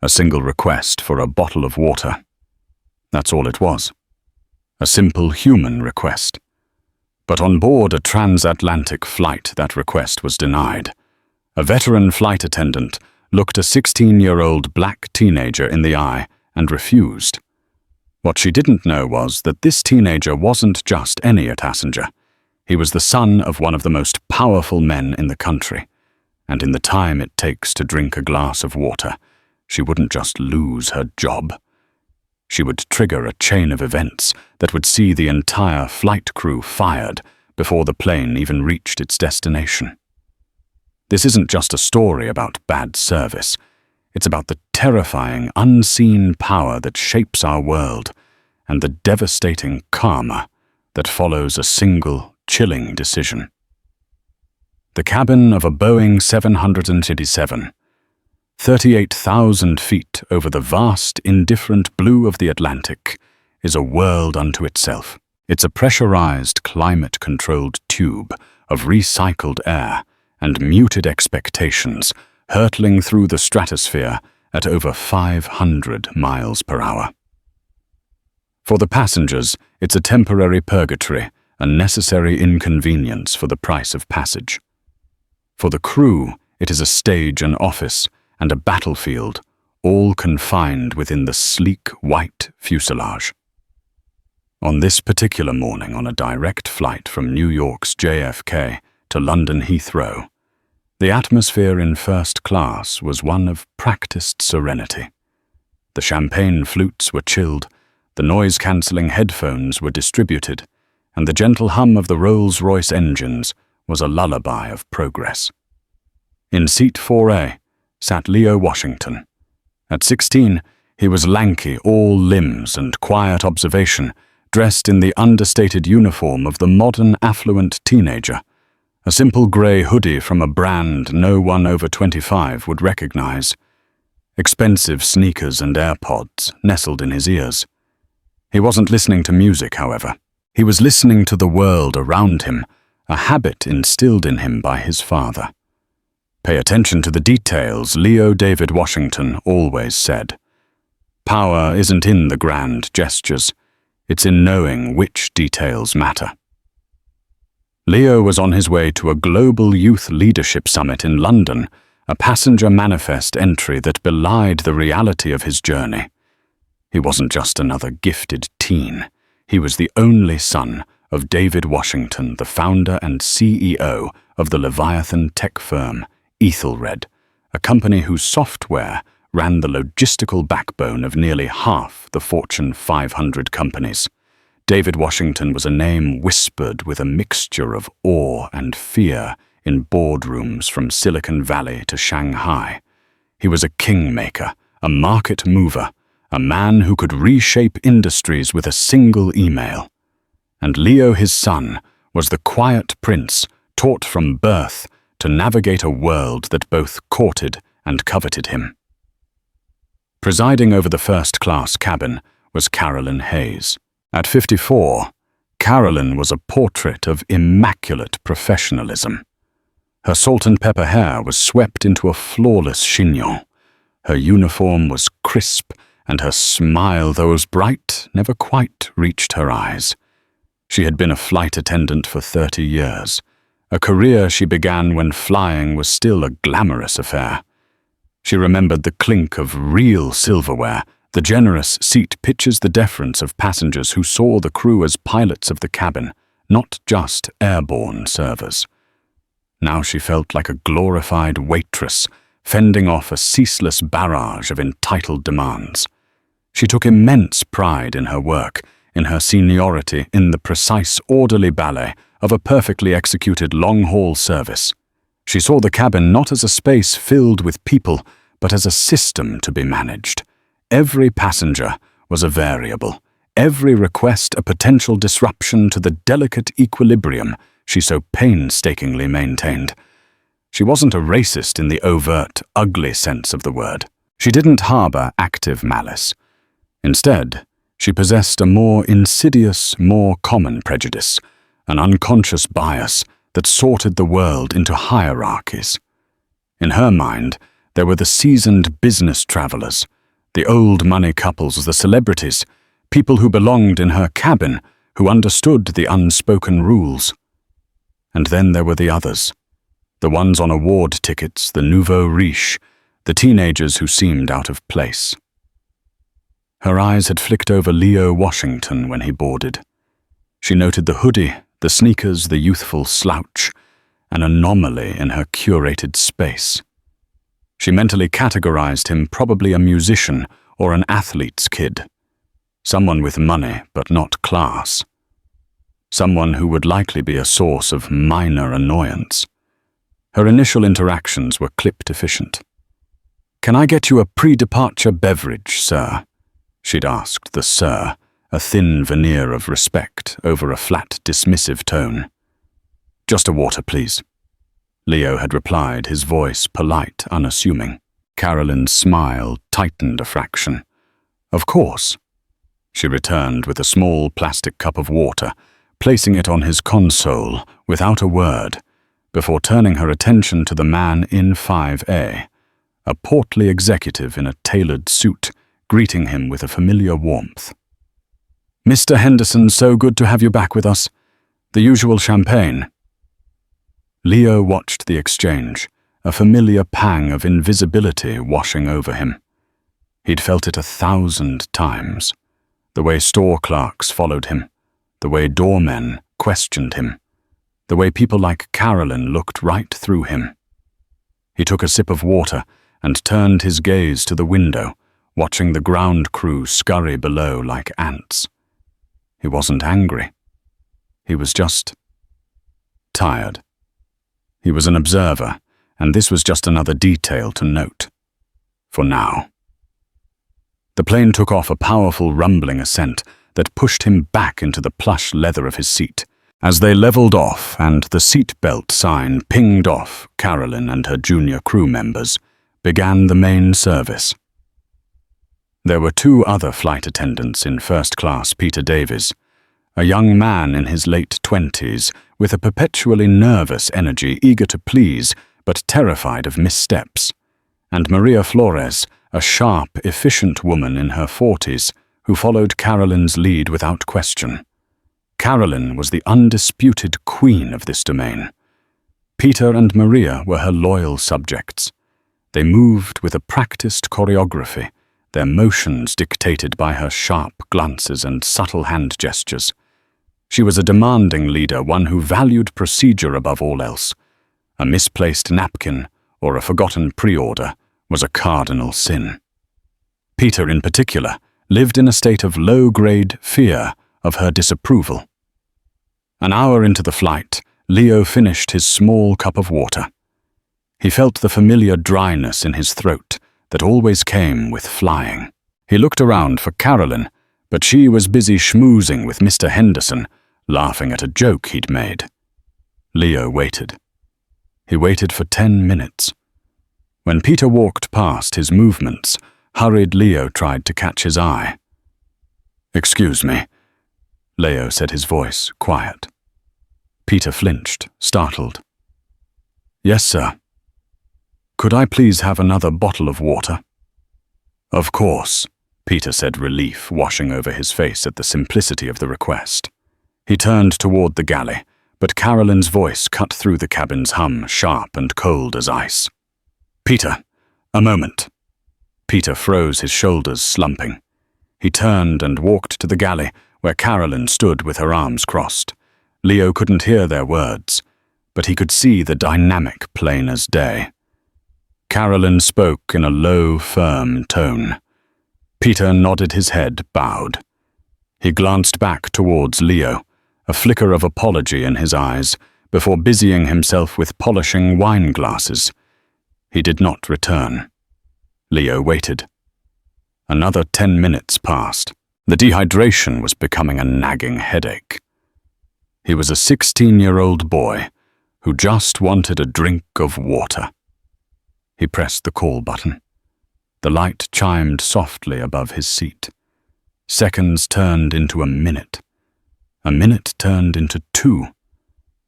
A single request for a bottle of water. That's all it was. A simple human request. But on board a transatlantic flight, that request was denied. A veteran flight attendant looked a 16-year-old black teenager in the eye and refused. What she didn't know was that this teenager wasn't just any passenger. He was the son of one of the most powerful men in the country, and in the time it takes to drink a glass of water, she wouldn't just lose her job. She would trigger a chain of events that would see the entire flight crew fired before the plane even reached its destination. This isn't just a story about bad service. It's about the terrifying, unseen power that shapes our world and the devastating karma that follows a single, chilling decision. The cabin of a Boeing 787, 38,000 feet over the vast, indifferent blue of the Atlantic, is a world unto itself. It's a pressurized, climate-controlled tube of recycled air and muted expectations hurtling through the stratosphere at over 500 miles per hour. For the passengers, it's a temporary purgatory, a necessary inconvenience for the price of passage. For the crew, it is a stage, an office, and a battlefield, all confined within the sleek white fuselage. On this particular morning, on a direct flight from New York's JFK to London Heathrow, the atmosphere in first class was one of practiced serenity. The champagne flutes were chilled, the noise-cancelling headphones were distributed, and the gentle hum of the Rolls-Royce engines was a lullaby of progress. In seat 4A sat Leo Washington. At 16, he was lanky, all limbs and quiet observation, dressed in the understated uniform of the modern, affluent teenager. A simple grey hoodie from a brand no one over 25 would recognize. Expensive sneakers and AirPods nestled in his ears. He wasn't listening to music, however. He was listening to the world around him, a habit instilled in him by his father. Pay attention to the details, Leo David Washington always said. Power isn't in the grand gestures. It's in knowing which details matter. Leo was on his way to a global youth leadership summit in London, a passenger manifest entry that belied the reality of his journey. He wasn't just another gifted teen. He was the only son of David Washington, the founder and CEO of the Leviathan tech firm, Ethelred, a company whose software ran the logistical backbone of nearly half the Fortune 500 companies. David Washington was a name whispered with a mixture of awe and fear in boardrooms from Silicon Valley to Shanghai. He was a kingmaker, a market mover, a man who could reshape industries with a single email. And Leo, his son, was the quiet prince taught from birth to navigate a world that both courted and coveted him. Presiding over the first-class cabin was Carolyn Hayes. At 54, Carolyn was a portrait of immaculate professionalism. Her salt-and-pepper hair was swept into a flawless chignon. Her uniform was crisp, and her smile, though as bright, never quite reached her eyes. She had been a flight attendant for 30 years, a career she began when flying was still a glamorous affair. She remembered the clink of real silverware. The generous seat pitches the deference of passengers who saw the crew as pilots of the cabin, not just airborne servers. Now she felt like a glorified waitress, fending off a ceaseless barrage of entitled demands. She took immense pride in her work, in her seniority, in the precise, orderly ballet of a perfectly executed long-haul service. She saw the cabin not as a space filled with people, but as a system to be managed. Every passenger was a variable, every request a potential disruption to the delicate equilibrium she so painstakingly maintained. She wasn't a racist in the overt, ugly sense of the word. She didn't harbor active malice. Instead, she possessed a more insidious, more common prejudice, an unconscious bias that sorted the world into hierarchies. In her mind, There were the seasoned business travelers, the old money couples, the celebrities, people who belonged in her cabin, who understood the unspoken rules. And then there were the others, the ones on award tickets, the nouveau riche, the teenagers who seemed out of place. Her eyes had flicked over Leo Washington when he boarded. She noted the hoodie, the sneakers, the youthful slouch, an anomaly in her curated space. She mentally categorized him probably a musician or an athlete's kid. Someone with money but not class. Someone who would likely be a source of minor annoyance. Her initial interactions were clipped efficient. "Can I get you a pre-departure beverage, sir?" She'd asked the sir, a thin veneer of respect over a flat, dismissive tone. "Just a water, please." Leo had replied, his voice polite, unassuming. Carolyn's smile tightened a fraction. "Of course." She returned with a small plastic cup of water, placing it on his console without a word, before turning her attention to the man in 5A, a portly executive in a tailored suit, greeting him with a familiar warmth. "Mr. Henderson, so good to have you back with us. The usual champagne." Leo watched the exchange, a familiar pang of invisibility washing over him. He'd felt it 1,000 times. The way store clerks followed him, the way doormen questioned him, the way people like Carolyn looked right through him. He took a sip of water and turned his gaze to the window, watching the ground crew scurry below like ants. He wasn't angry. He was just tired. He was an observer, and this was just another detail to note. For now. The plane took off a powerful rumbling ascent that pushed him back into the plush leather of his seat. As they leveled off and the seatbelt sign pinged off Carolyn and her junior crew members, began the main service. There were 2 other flight attendants in first class Peter Davies, a young man in his late 20s with a perpetually nervous energy, eager to please but terrified of missteps, and Maria Flores, a sharp, efficient woman in her 40s who followed Carolyn's lead without question. Carolyn was the undisputed queen of this domain. Peter and Maria were her loyal subjects. They moved with a practiced choreography, their motions dictated by her sharp glances and subtle hand gestures. She was a demanding leader, one who valued procedure above all else. A misplaced napkin or a forgotten pre-order was a cardinal sin. Peter, in particular, lived in a state of low-grade fear of her disapproval. An hour into the flight, Leo finished his small cup of water. He felt the familiar dryness in his throat that always came with flying. He looked around for Carolyn, but she was busy schmoozing with Mr. Henderson, laughing at a joke he'd made. Leo waited. He waited for 10 minutes. When Peter walked past, his movements, hurried Leo tried to catch his eye. "Excuse me," Leo said, his voice quiet. Peter flinched, startled. "Yes, sir. Could I please have another bottle of water?" "Of course," Peter said, relief washing over his face at the simplicity of the request. He turned toward the galley, but Carolyn's voice cut through the cabin's hum, sharp and cold as ice. "Peter, a moment." Peter froze, his shoulders slumping. He turned and walked to the galley, where Carolyn stood with her arms crossed. Leo couldn't hear their words, but he could see the dynamic plain as day. Carolyn spoke in a low, firm tone. Peter nodded his head, bowed. He glanced back towards Leo, a flicker of apology in his eyes, before busying himself with polishing wine glasses. He did not return. Leo waited. Another 10 minutes passed. The dehydration was becoming a nagging headache. He was a 16-year-old boy who just wanted a drink of water. He pressed the call button. The light chimed softly above his seat. Seconds turned into a minute. A minute turned into 2.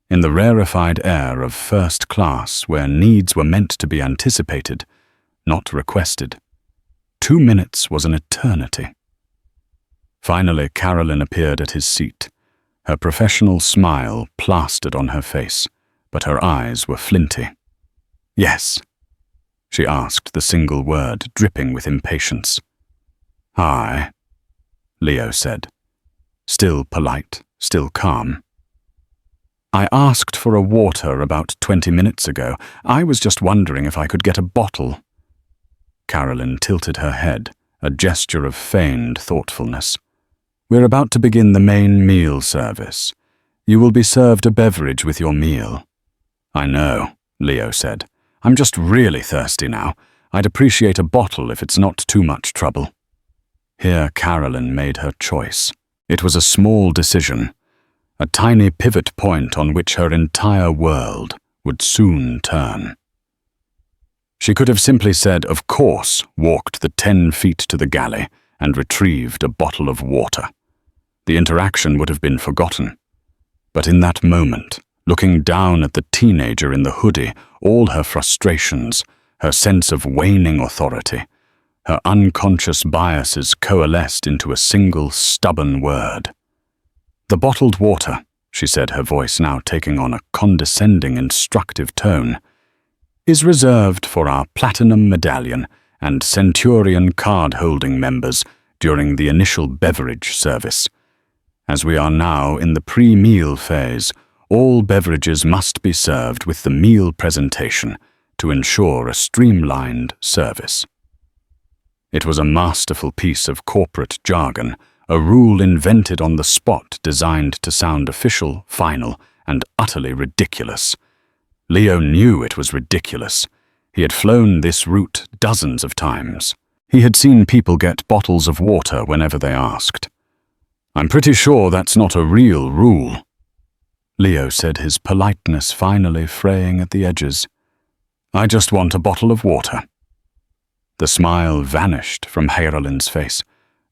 In the rarefied air of first class, where needs were meant to be anticipated, not requested. 2 minutes was an eternity. Finally, Carolyn appeared at his seat, her professional smile plastered on her face, but her eyes were flinty. "Yes," she asked, the single word dripping with impatience. "Aye," Leo said, still polite, still calm. "I asked for a water about 20 minutes ago. I was just wondering if I could get a bottle." Carolyn tilted her head, a gesture of feigned thoughtfulness. "We're about to begin the main meal service. You will be served a beverage with your meal." "I know," Leo said. "I'm just really thirsty now. I'd appreciate a bottle if it's not too much trouble." Here Carolyn made her choice. It was a small decision, a tiny pivot point on which her entire world would soon turn. She could have simply said, of course, walked the 10 feet to the galley and retrieved a bottle of water. The interaction would have been forgotten. But in that moment, looking down at the teenager in the hoodie, all her frustrations, her sense of waning authority, her unconscious biases coalesced into a single stubborn word. "The bottled water," she said, her voice now taking on a condescending, instructive tone, "is reserved for our Platinum Medallion and Centurion card-holding members during the initial beverage service. As we are now in the pre-meal phase, all beverages must be served with the meal presentation to ensure a streamlined service." It was a masterful piece of corporate jargon, a rule invented on the spot designed to sound official, final, and utterly ridiculous. Leo knew it was ridiculous. He had flown this route dozens of times. He had seen people get bottles of water whenever they asked. "I'm pretty sure that's not a real rule," Leo said, his politeness finally fraying at the edges. "I just want a bottle of water." The smile vanished from Carolyn's face.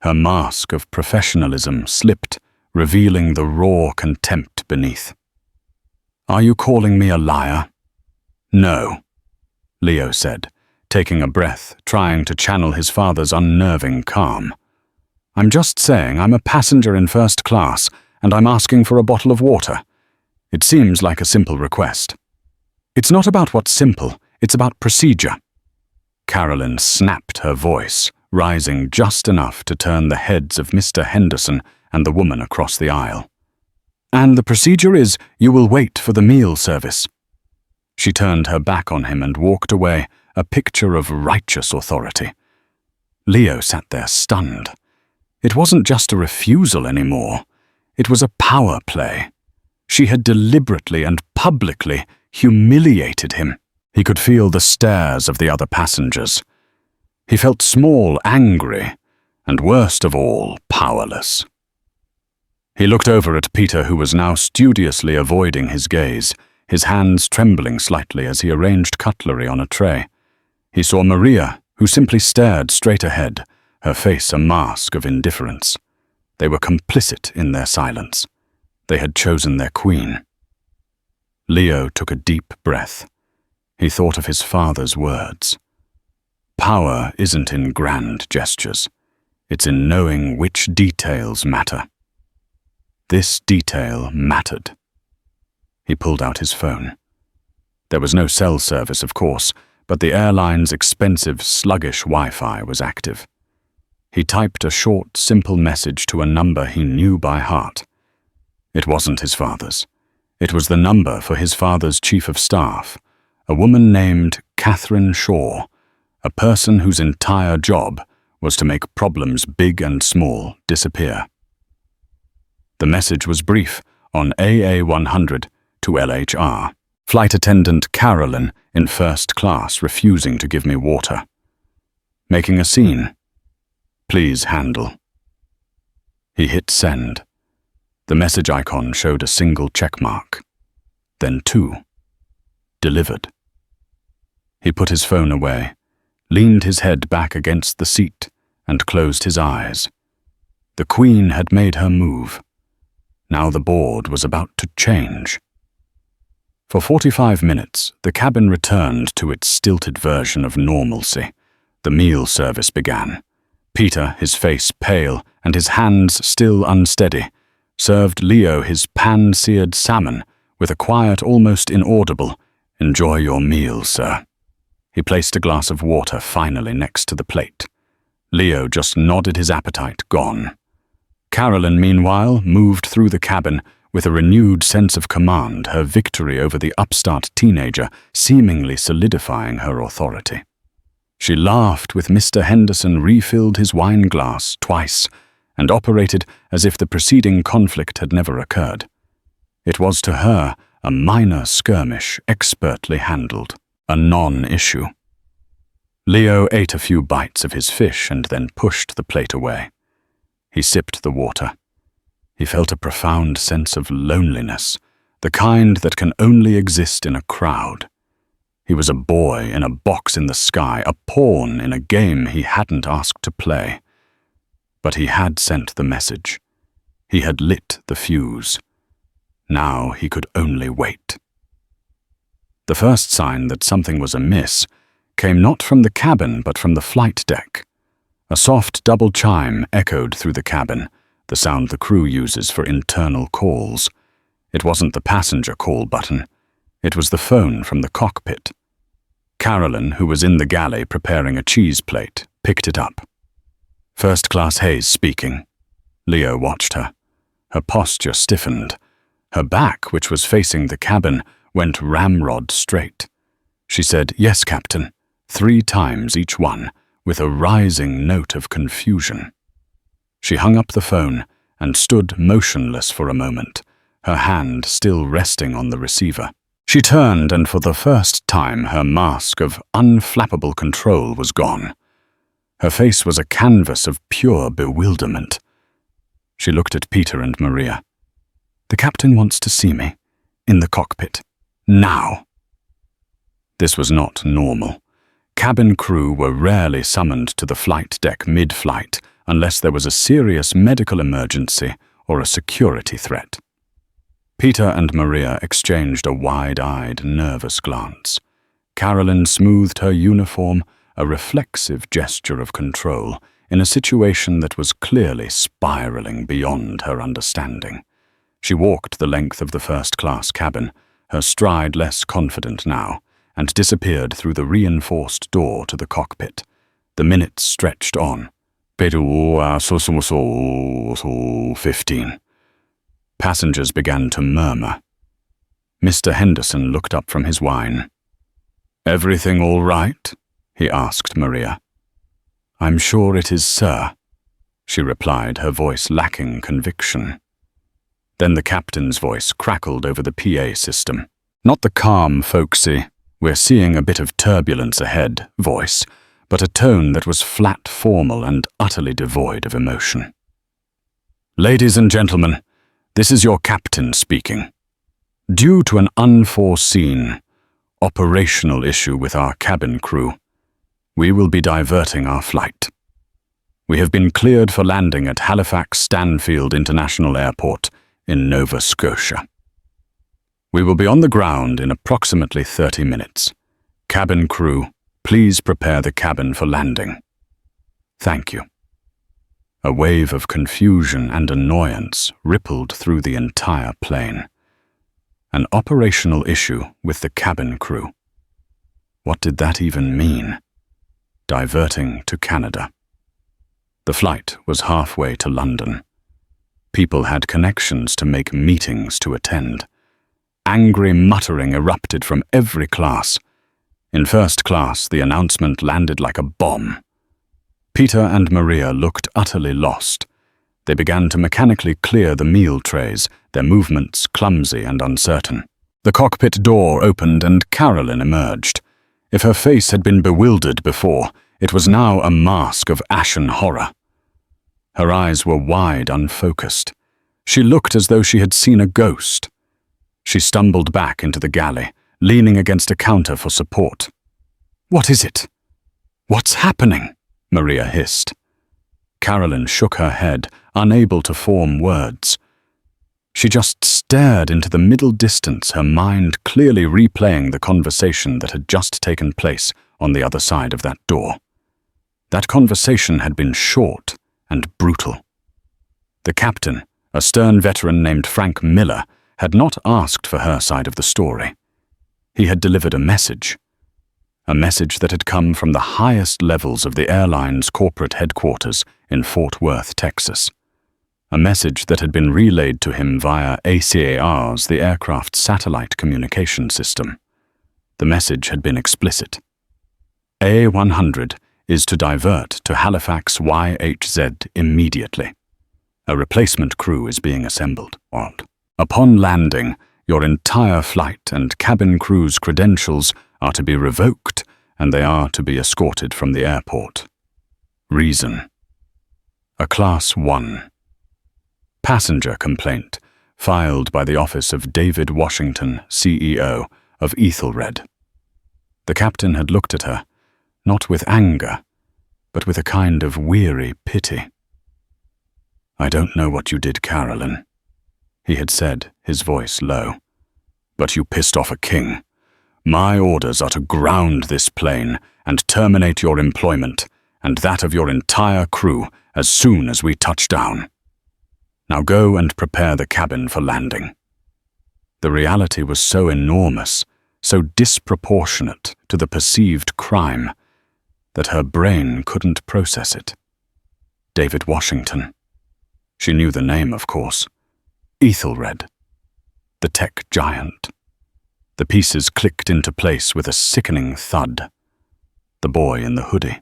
Her mask of professionalism slipped, revealing the raw contempt beneath. "Are you calling me a liar?" "No," Leo said, taking a breath, trying to channel his father's unnerving calm. "I'm just saying I'm a passenger in first class, and I'm asking for a bottle of water. It seems like a simple request." "It's not about what's simple, it's about procedure." Carolyn snapped her voice, rising just enough to turn the heads of Mr. Henderson and the woman across the aisle. "And the procedure is you will wait for the meal service." She turned her back on him and walked away, a picture of righteous authority. Leo sat there stunned. It wasn't just a refusal anymore. It was a power play. She had deliberately and publicly humiliated him. He could feel the stares of the other passengers. He felt small, angry, and worst of all, powerless. He looked over at Peter, who was now studiously avoiding his gaze, his hands trembling slightly as he arranged cutlery on a tray. He saw Maria, who simply stared straight ahead, her face a mask of indifference. They were complicit in their silence. They had chosen their queen. Leo took a deep breath. He thought of his father's words. Power isn't in grand gestures. It's in knowing which details matter. This detail mattered. He pulled out his phone. There was no cell service, of course, but the airline's expensive, sluggish Wi-Fi was active. He typed a short, simple message to a number he knew by heart. It wasn't his father's. It was the number for his father's chief of staff, a woman named Catherine Shaw, a person whose entire job was to make problems big and small disappear. The message was brief, on AA 100 to LHR. Flight attendant Carolyn in first class refusing to give me water. Making a scene. Please handle. He hit send. The message icon showed a single check mark. Then 2. Delivered. He put his phone away, leaned his head back against the seat, and closed his eyes. The Queen had made her move. Now the board was about to change. For 45 minutes, the cabin returned to its stilted version of normalcy, The meal service began. Peter, his face pale and his hands still unsteady, served Leo his pan-seared salmon with a quiet, almost inaudible, "Enjoy your meal, sir." He placed a glass of water finally next to the plate. Leo just nodded his appetite, gone. Carolyn, meanwhile, moved through the cabin with a renewed sense of command, her victory over the upstart teenager seemingly solidifying her authority. She laughed with Mr. Henderson refilled his wine glass twice and operated as if the preceding conflict had never occurred. It was to her a minor skirmish expertly handled, a non-issue. Leo ate a few bites of his fish and then pushed the plate away. He sipped the water. He felt a profound sense of loneliness, the kind that can only exist in a crowd. He was a boy in a box in the sky, a pawn in a game he hadn't asked to play. But he had sent the message. He had lit the fuse. Now he could only wait. The first sign that something was amiss came not from the cabin but from the flight deck. A soft double chime echoed through the cabin, the sound the crew uses for internal calls. It wasn't the passenger call button. It was the phone from the cockpit. Carolyn, who was in the galley preparing a cheese plate, picked it up. First Class Hayes speaking. Leo watched her. Her posture stiffened. Her back, which was facing the cabin, went ramrod straight. She said, "Yes, Captain," 3 times each one, with a rising note of confusion. She hung up the phone and stood motionless for a moment, her hand still resting on the receiver. She turned, and for the first time her mask of unflappable control was gone. Her face was a canvas of pure bewilderment. She looked at Peter and Maria. "The captain wants to see me. In the cockpit. Now." This was not normal. Cabin crew were rarely summoned to the flight deck mid-flight unless there was a serious medical emergency or a security threat. Peter and Maria exchanged a wide-eyed, nervous glance. Carolyn smoothed her uniform, a reflexive gesture of control, in a situation that was clearly spiraling beyond her understanding. She walked the length of the first-class cabin, her stride less confident now, and disappeared through the reinforced door to the cockpit. The minutes stretched on. 15. Passengers began to murmur. Mr. Henderson looked up from his wine. "Everything all right?" he asked Maria. "I'm sure it is, sir," she replied, her voice lacking conviction. Then the captain's voice crackled over the PA system. Not the calm, folksy, "we're seeing a bit of turbulence ahead" voice, but a tone that was flat formal and utterly devoid of emotion. "Ladies and gentlemen, this is your captain speaking. Due to an unforeseen, operational issue with our cabin crew, we will be diverting our flight. We have been cleared for landing at Halifax Stanfield International Airport in Nova Scotia. We will be on the ground in approximately 30 minutes. Cabin crew, please prepare the cabin for landing. Thank you." A wave of confusion and annoyance rippled through the entire plane. An operational issue with the cabin crew. What did that even mean? Diverting to Canada. The flight was halfway to London. People had connections to make, meetings to attend. Angry muttering erupted from every class. In first class, the announcement landed like a bomb. Peter and Maria looked utterly lost. They began to mechanically clear the meal trays, their movements clumsy and uncertain. The cockpit door opened and Carolyn emerged. If her face had been bewildered before, it was now a mask of ashen horror. Her eyes were wide, unfocused. She looked as though she had seen a ghost. She stumbled back into the galley, leaning against a counter for support. "What is it? What's happening?" Maria hissed. Carolyn shook her head, unable to form words. She just stared into the middle distance, her mind clearly replaying the conversation that had just taken place on the other side of that door. That conversation had been short and brutal. The captain, a stern veteran named Frank Miller, had not asked for her side of the story. He had delivered a message that had come from the highest levels of the airline's corporate headquarters in Fort Worth, Texas. A message that had been relayed to him via ACAR's, the aircraft's satellite communication system. The message had been explicit. A-100 is to divert to Halifax YHZ immediately. A replacement crew is being assembled. Upon landing, your entire flight and cabin crew's credentials are to be revoked, and they are to be escorted from the airport. Reason: a Class 1. Passenger complaint filed by the office of David Washington, CEO of Ethelred. The captain had looked at her, not with anger, but with a kind of weary pity. "I don't know what you did, Carolyn," he had said, his voice low, "but you pissed off a king. My orders are to ground this plane and terminate your employment and that of your entire crew as soon as we touch down. Now go and prepare the cabin for landing." The reality was so enormous, so disproportionate to the perceived crime, that her brain couldn't process it. David Washington. She knew the name, of course. Ethelred. The tech giant. The pieces clicked into place with a sickening thud. The boy in the hoodie.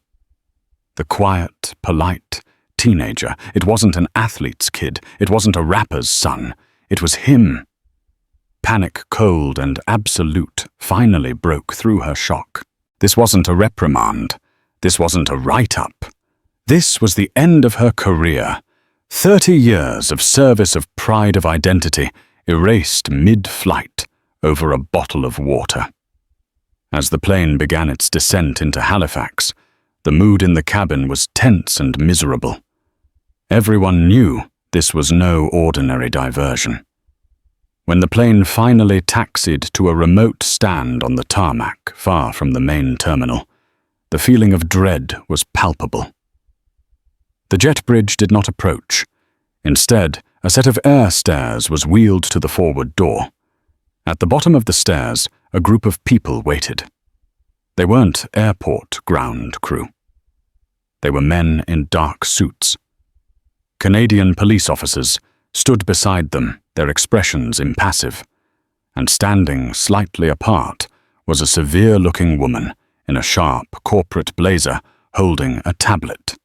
The quiet, polite teenager. It wasn't an athlete's kid. It wasn't a rapper's son. It was him. Panic, cold and absolute, finally broke through her shock. This wasn't a reprimand. This wasn't a write-up. This was the end of her career. 30 years of service of pride of identity erased mid-flight over a bottle of water. As the plane began its descent into Halifax, the mood in the cabin was tense and miserable. Everyone knew this was no ordinary diversion. When the plane finally taxied to a remote stand on the tarmac far from the main terminal, the feeling of dread was palpable. The jet bridge did not approach. Instead, a set of air stairs was wheeled to the forward door. At the bottom of the stairs, a group of people waited. They weren't airport ground crew. They were men in dark suits. Canadian police officers stood beside them, their expressions impassive, and standing slightly apart was a severe-looking woman in a sharp corporate blazer holding a tablet.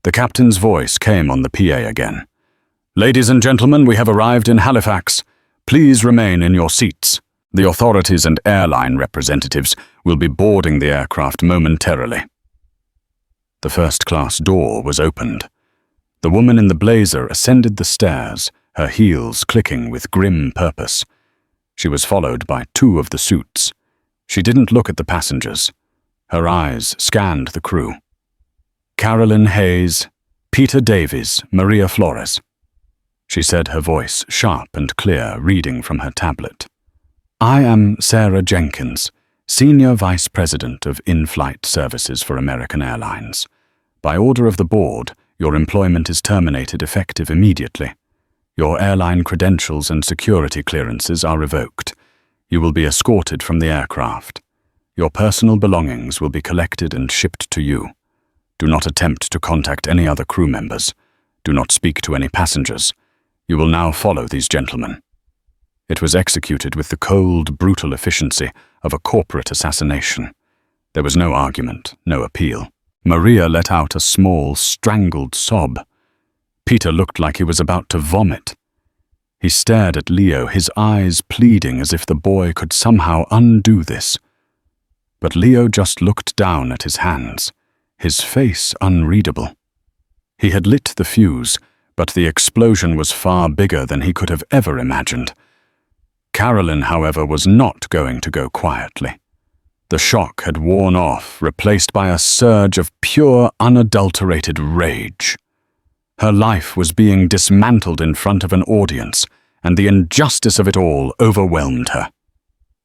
The captain's voice came on the PA again. "Ladies and gentlemen, we have arrived in Halifax. Please remain in your seats. The authorities and airline representatives will be boarding the aircraft momentarily." The first-class door was opened. The woman in the blazer ascended the stairs, her heels clicking with grim purpose. She was followed by two of the suits. She didn't look at the passengers. Her eyes scanned the crew. "Carolyn Hayes, Peter Davies, Maria Flores," she said, her voice sharp and clear, reading from her tablet. "I am Sarah Jenkins, Senior Vice President of In-Flight Services for American Airlines. By order of the board, your employment is terminated effective immediately. Your airline credentials and security clearances are revoked. You will be escorted from the aircraft. Your personal belongings will be collected and shipped to you. Do not attempt to contact any other crew members. Do not speak to any passengers. You will now follow these gentlemen." It was executed with the cold, brutal efficiency of a corporate assassination. There was no argument, no appeal. Maria let out a small, strangled sob. Peter looked like he was about to vomit. He stared at Leo, his eyes pleading as if the boy could somehow undo this. But Leo just looked down at his hands, his face unreadable. He had lit the fuse, but the explosion was far bigger than he could have ever imagined. Carolyn, however, was not going to go quietly. The shock had worn off, replaced by a surge of pure, unadulterated rage. Her life was being dismantled in front of an audience, and the injustice of it all overwhelmed her.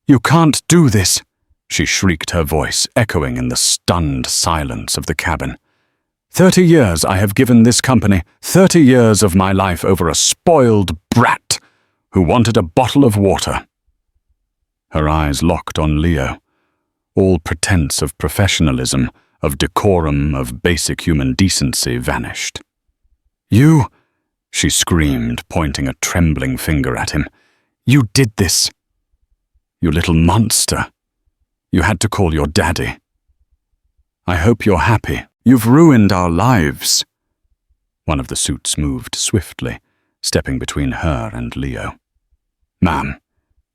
"You can't do this!" she shrieked, her voice echoing in the stunned silence of the cabin. 30 years I have given this company, 30 years of my life over a spoiled brat who wanted a bottle of water. Her eyes locked on Leo. All pretense of professionalism, of decorum, of basic human decency vanished. "You," she screamed, pointing a trembling finger at him. "You did this. You little monster. You had to call your daddy. I hope you're happy. You've ruined our lives." One of the suits moved swiftly, stepping between her and Leo. "Ma'am,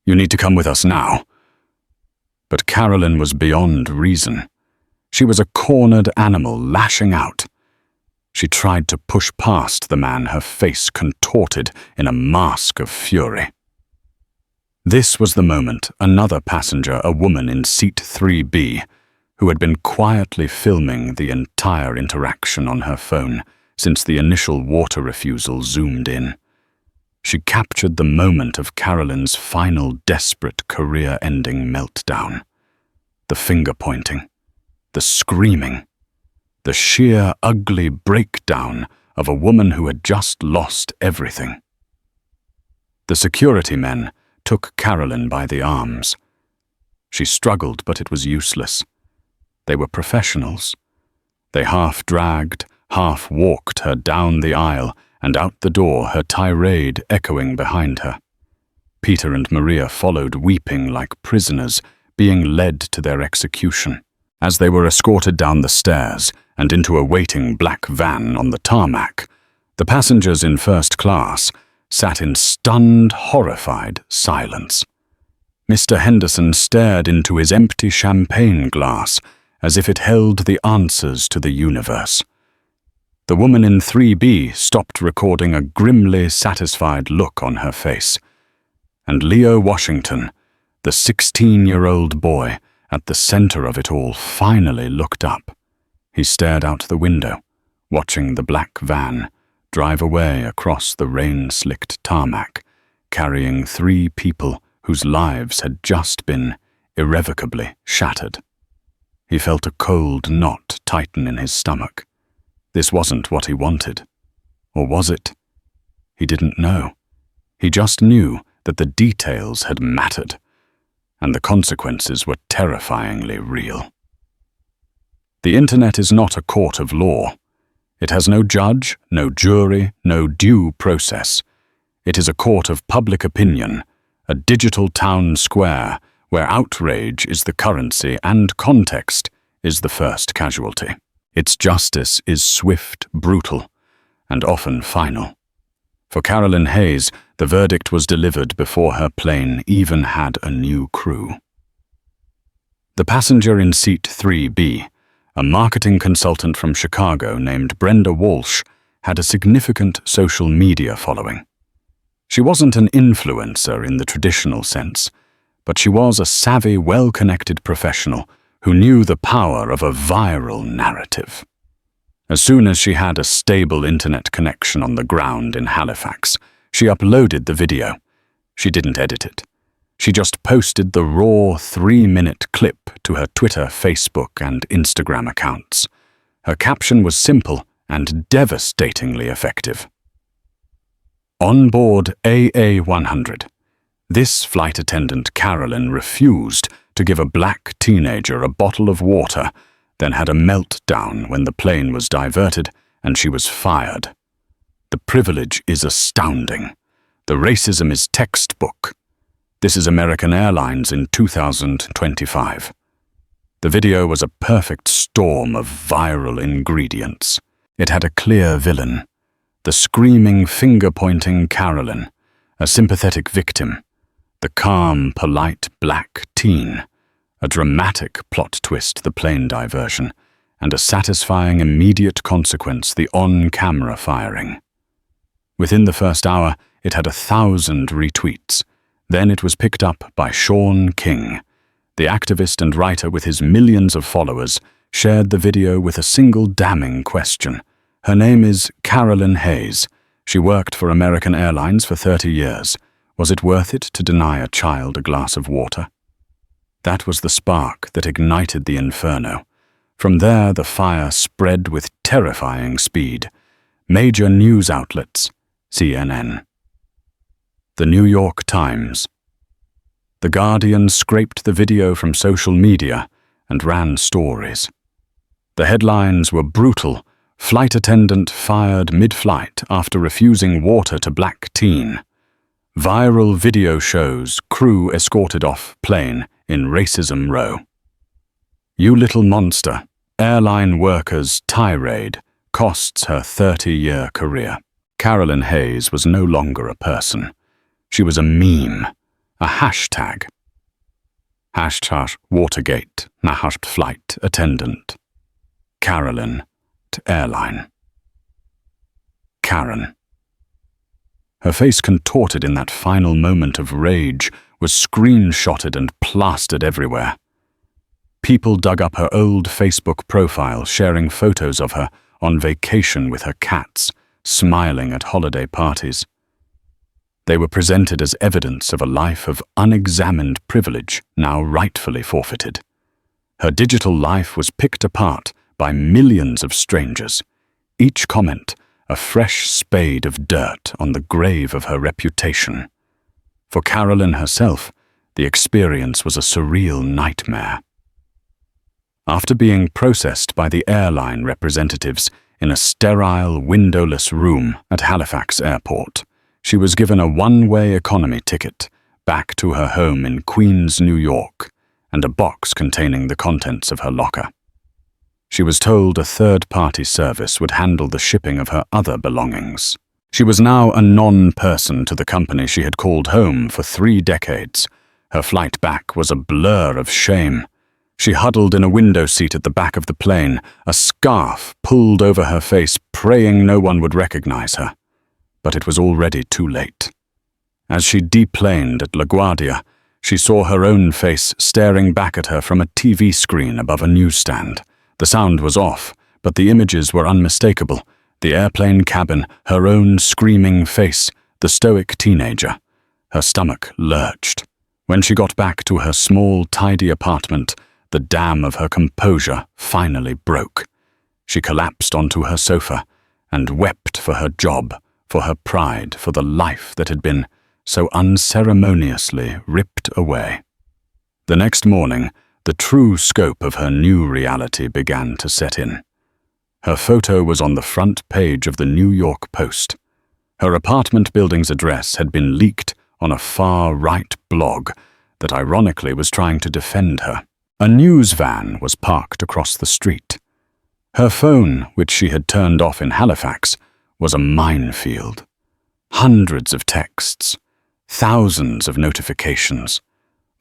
you need to come with us now." But Carolyn was beyond reason. She was a cornered animal lashing out. She tried to push past the man, her face contorted in a mask of fury. This was the moment another passenger, a woman in seat 3B, who had been quietly filming the entire interaction on her phone since the initial water refusal zoomed in. She captured the moment of Carolyn's final desperate career-ending meltdown. The finger-pointing, the screaming, the sheer ugly breakdown of a woman who had just lost everything. The security men took Carolyn by the arms. She struggled, but it was useless. They were professionals. They half-dragged, half-walked her down the aisle and out the door, her tirade echoing behind her. Peter and Maria followed, weeping like prisoners, being led to their execution. As they were escorted down the stairs and into a waiting black van on the tarmac, the passengers in first class sat in stunned, horrified silence. Mr. Henderson stared into his empty champagne glass as if it held the answers to the universe. The woman in 3B stopped recording, a grimly satisfied look on her face. And Leo Washington, the 16-year-old boy at the center of it all, finally looked up. He stared out the window, watching the black van drive away across the rain-slicked tarmac, carrying 3 people whose lives had just been irrevocably shattered. He felt a cold knot tighten in his stomach. This wasn't what he wanted. Or was it? He didn't know. He just knew that the details had mattered, and the consequences were terrifyingly real. The internet is not a court of law. It has no judge, no jury, no due process. It is a court of public opinion, a digital town square where outrage is the currency and context is the first casualty. Its justice is swift, brutal, and often final. For Carolyn Hayes, the verdict was delivered before her plane even had a new crew. The passenger in seat 3B, a marketing consultant from Chicago named Brenda Walsh, had a significant social media following. She wasn't an influencer in the traditional sense, but she was a savvy, well-connected professional who knew the power of a viral narrative. As soon as she had a stable internet connection on the ground in Halifax, she uploaded the video. She didn't edit it. She just posted the raw 3-minute clip to her Twitter, Facebook, and Instagram accounts. Her caption was simple and devastatingly effective. On board AA-100, this flight attendant Carolyn refused to give a black teenager a bottle of water, then had a meltdown when the plane was diverted and she was fired. The privilege is astounding. The racism is textbook. This is American Airlines in 2025. The video was a perfect storm of viral ingredients. It had a clear villain, the screaming, finger-pointing Carolyn, a sympathetic victim, the calm, polite black teen, a dramatic plot twist, the plane diversion, and a satisfying immediate consequence, the on-camera firing. Within the first hour, it had 1,000 retweets. Then it was picked up by Sean King. The activist and writer with his millions of followers shared the video with a single damning question. Her name is Carolyn Hayes. She worked for American Airlines for 30 years. Was it worth it to deny a child a glass of water? That was the spark that ignited the inferno. From there, the fire spread with terrifying speed. Major news outlets, CNN. The New York Times. The Guardian scraped the video from social media and ran stories. The headlines were brutal. Flight attendant fired mid-flight after refusing water to black teen. Viral video shows crew escorted off plane in racism row. You little monster, airline workers' tirade costs her 30-year career. Carolyn Hayes was no longer a person. She was a meme, a hashtag. Hashtag Watergate, Nahast flight attendant. Carolyn to airline. Karen. Her face contorted in that final moment of rage was screenshotted and plastered everywhere. People dug up her old Facebook profile, sharing photos of her on vacation with her cats, smiling at holiday parties. They were presented as evidence of a life of unexamined privilege, now rightfully forfeited. Her digital life was picked apart by millions of strangers, each comment a fresh spade of dirt on the grave of her reputation. For Carolyn herself, the experience was a surreal nightmare. After being processed by the airline representatives in a sterile, windowless room at Halifax Airport, she was given a one-way economy ticket back to her home in Queens, New York, and a box containing the contents of her locker. She was told a third-party service would handle the shipping of her other belongings. She was now a non-person to the company she had called home for 3 decades. Her flight back was a blur of shame. She huddled in a window seat at the back of the plane, a scarf pulled over her face, praying no one would recognize her. But it was already too late. As she deplaned at LaGuardia, she saw her own face staring back at her from a TV screen above a newsstand. The sound was off, but the images were unmistakable. The airplane cabin, her own screaming face, the stoic teenager. Her stomach lurched. When she got back to her small, tidy apartment, the dam of her composure finally broke. She collapsed onto her sofa and wept for her job, for her pride, for the life that had been so unceremoniously ripped away. The next morning, the true scope of her new reality began to set in. Her photo was on the front page of the New York Post. Her apartment building's address had been leaked on a far-right blog that ironically was trying to defend her. A news van was parked across the street. Her phone, which she had turned off in Halifax, was a minefield. Hundreds of texts, thousands of notifications,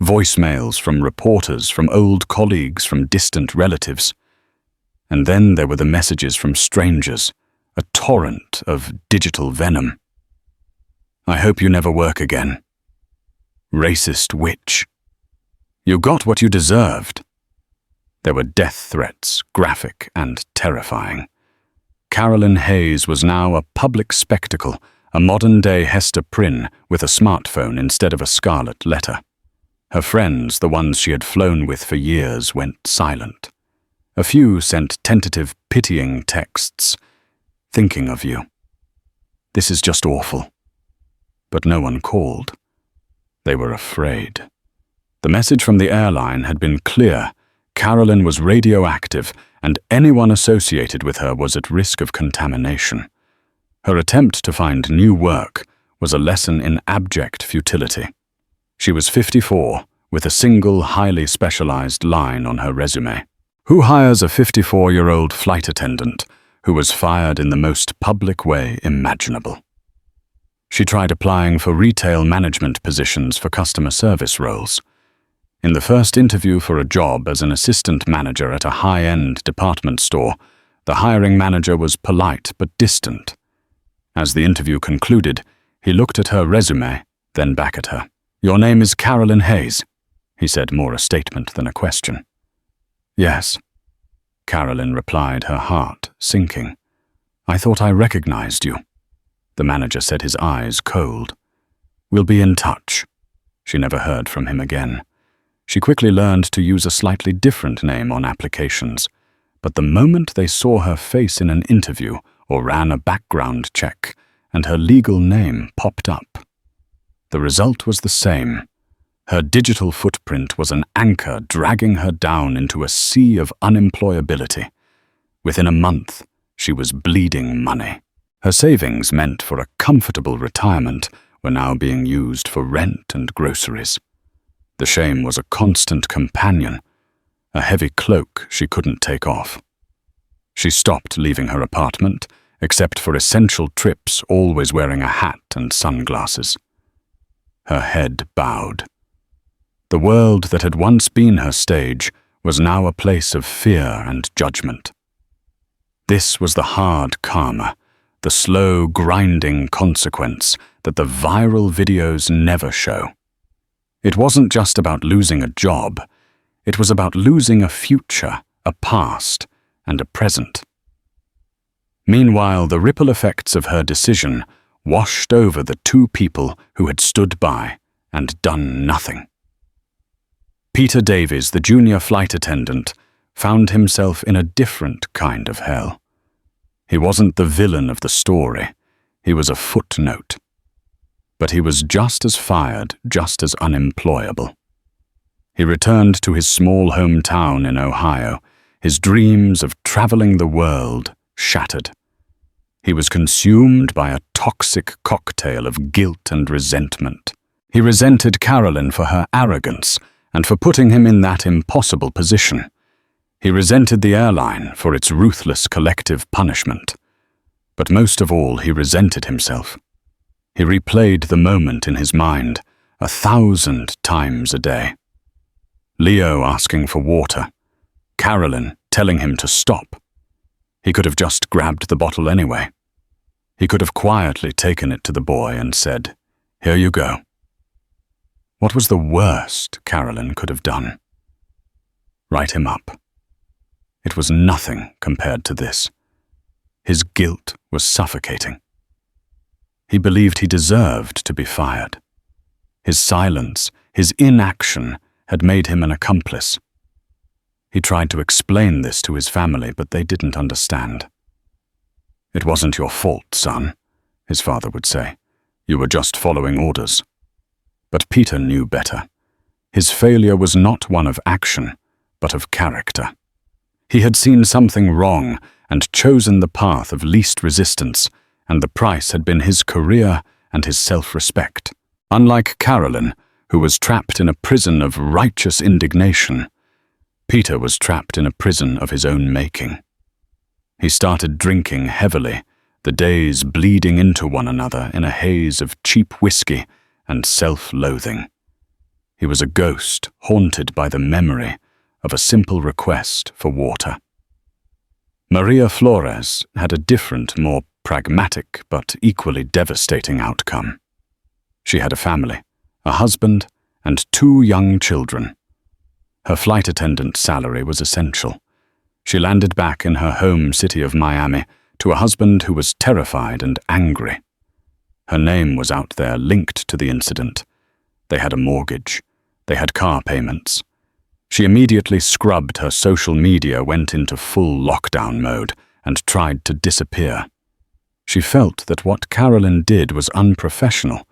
voicemails from reporters, from old colleagues, from distant relatives. And then there were the messages from strangers, a torrent of digital venom. I hope you never work again. Racist witch. You got what you deserved. There were death threats, graphic and terrifying. Carolyn Hayes was now a public spectacle, a modern-day Hester Prynne with a smartphone instead of a scarlet letter. Her friends, the ones she had flown with for years, went silent. A few sent tentative, pitying texts. Thinking of you. This is just awful. But no one called. They were afraid. The message from the airline had been clear. Carolyn was radioactive, and anyone associated with her was at risk of contamination. Her attempt to find new work was a lesson in abject futility. She was 54, with a single highly specialized line on her resume. Who hires a 54-year-old flight attendant who was fired in the most public way imaginable? She tried applying for retail management positions for customer service roles. In the first interview for a job as an assistant manager at a high-end department store, the hiring manager was polite but distant. As the interview concluded, he looked at her resume, then back at her. "Your name is Carolyn Hayes," he said, more a statement than a question. "Yes," Carolyn replied, her heart sinking. "I thought I recognized you." The manager said, his eyes cold. "We'll be in touch." She never heard from him again. She quickly learned to use a slightly different name on applications. but the moment they saw her face in an interview or ran a background check, and her legal name popped up, the result was the same. Her digital footprint was an anchor dragging her down into a sea of unemployability. Within a month, she was bleeding money. Her savings meant for a comfortable retirement were now being used for rent and groceries. The shame was a constant companion, a heavy cloak she couldn't take off. She stopped leaving her apartment, except for essential trips, always wearing a hat and sunglasses. Her head bowed. The world that had once been her stage was now a place of fear and judgment. This was the hard karma, the slow, grinding consequence that the viral videos never show. It wasn't just about losing a job. It was about losing a future, a past, and a present. Meanwhile, the ripple effects of her decision washed over the two people who had stood by and done nothing. Peter Davies, the junior flight attendant, found himself in a different kind of hell. He wasn't the villain of the story. He was a footnote. But he was just as fired, just as unemployable. He returned to his small hometown in Ohio, his dreams of traveling the world shattered. He was consumed by a toxic cocktail of guilt and resentment. He resented Carolyn for her arrogance and for putting him in that impossible position. He resented the airline for its ruthless collective punishment. But most of all, he resented himself. He replayed the moment in his mind 1,000 times a day. Leo asking for water, Carolyn telling him to stop. He could have just grabbed the bottle anyway. He could have quietly taken it to the boy and said, "Here you go." What was the worst Carolyn could have done? Write him up. It was nothing compared to this. His guilt was suffocating. He believed he deserved to be fired. His silence, his inaction, had made him an accomplice. He tried to explain this to his family, but they didn't understand. "It wasn't your fault, son," his father would say. "You were just following orders." But Peter knew better. His failure was not one of action, but of character. He had seen something wrong and chosen the path of least resistance, and the price had been his career and his self-respect. Unlike Carolyn, who was trapped in a prison of righteous indignation, Peter was trapped in a prison of his own making. He started drinking heavily, the days bleeding into one another in a haze of cheap whiskey and self-loathing. He was a ghost haunted by the memory of a simple request for water. Maria Flores had a different, more pragmatic but equally devastating outcome. She had a family, a husband, and 2 young children. Her flight attendant salary was essential. She landed back in her home city of Miami to a husband who was terrified and angry. Her name was out there linked to the incident. They had a mortgage. They had car payments. She immediately scrubbed her social media, went into full lockdown mode, and tried to disappear. She felt that what Carolyn did was unprofessional,